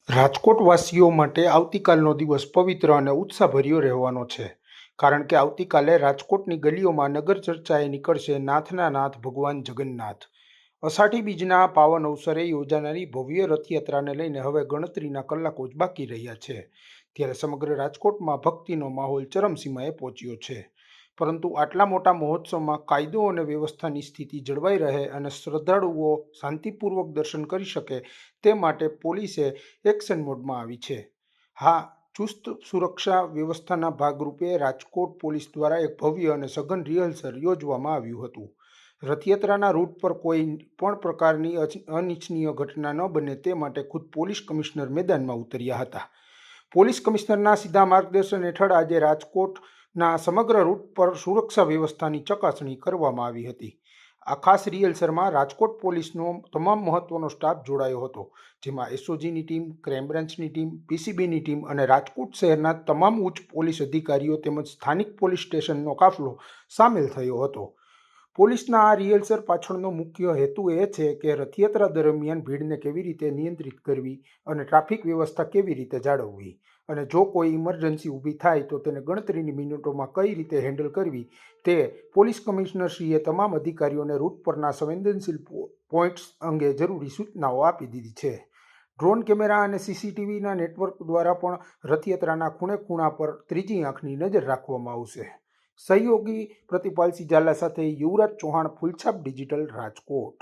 રાજકોટવાસીઓ માટે આવતીકાલનો દિવસ પવિત્ર અને ઉત્સાહભર્યો રહેવાનો છે. કારણ કે આવતીકાલે રાજકોટની ગલીઓમાં નગર ચર્ચાએ નીકળશે નાથના નાથ ભગવાન જગન્નાથ. અષાઢી બીજના પાવન અવસરે યોજાનારી ભવ્ય રથયાત્રાને લઈને હવે ગણતરીના કલાકો જ બાકી રહ્યા છે. ત્યારે સમગ્ર રાજકોટમાં ભક્તિનો માહોલ ચરમસીમાએ પહોંચ્યો છે. પરંતુ આટલા મોટા મહોત્સવમાં કાયદો અને વ્યવસ્થાની સ્થિતિ જળવાઈ રહે અને શ્રદ્ધાળુઓ શાંતિપૂર્વક દર્શન કરી શકે તે માટે પોલીસે એક્શન મોડમાં આવી છે. હા, ચુસ્ત સુરક્ષા વ્યવસ્થાના ભાગરૂપે રાજકોટ પોલીસ દ્વારા એક ભવ્ય અને સઘન રિહર્સલ યોજવામાં આવ્યું હતું. રથયાત્રાના રૂટ પર કોઈ પણ પ્રકારની અનિચ્છનીય ઘટના ન બને તે માટે ખુદ પોલીસ કમિશનર મેદાનમાં ઉતર્યા હતા. પોલીસ કમિશનરના સીધા માર્ગદર્શન હેઠળ આજે રાજકોટના સમગ્ર રૂટ પર સુરક્ષા વ્યવસ્થાની ચકાસણી કરવામાં આવી હતી. આ ખાસ રિહર્સલમાં રાજકોટ પોલીસનો તમામ મહત્વનો સ્ટાફ જોડાયો હતો, જેમાં એસઓજીની ટીમ, ક્રાઇમ બ્રાન્ચની ટીમ, પીસીબીની ટીમ અને રાજકોટ શહેરના તમામ ઉચ્ચ પોલીસ અધિકારીઓ તેમજ સ્થાનિક પોલીસ સ્ટેશનનો કાફલો સામેલ થયો હતો. પોલીસના આ રિહર્સલ પાછળનો મુખ્ય હેતુ એ છે કે રથયાત્રા દરમિયાન ભીડને કેવી રીતે નિયંત્રિત કરવી અને ટ્રાફિક વ્યવસ્થા કેવી રીતે જાળવવી, અને જો કોઈ ઇમરજન્સી ઊભી થાય તો તેને ગણતરીની મિનિટોમાં કઈ રીતે હેન્ડલ કરવી તે પોલીસ કમિશનરશ્રીએ તમામ અધિકારીઓને રૂટ પરના સંવેદનશીલ પોઈન્ટ્સ અંગે જરૂરી સૂચનાઓ આપી દીધી છે. ડ્રોન કેમેરા અને સીસીટીવીના નેટવર્ક દ્વારા પણ રથયાત્રાના ખૂણે ખૂણા પર ત્રીજી આંખની નજર રાખવામાં આવશે. સહયોગી પ્રતિપાલસિંહ ઝાલા સાથે યુવરાજ ચૌહાણ, ફૂલછાપ ડિજિટલ, રાજકોટ.